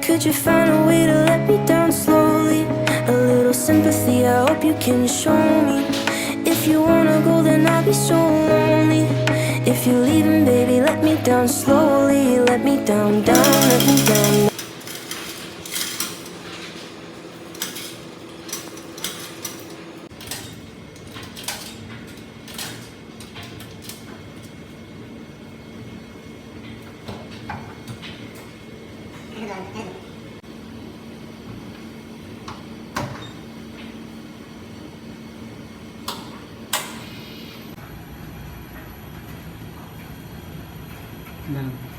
Could you find a way to let me down slowly? A little sympathy, I hope you can show me. If you wanna go, then I'll be so lonely. If you're leaving, baby, let me down slowly. Let me down, down, let me down. Nah.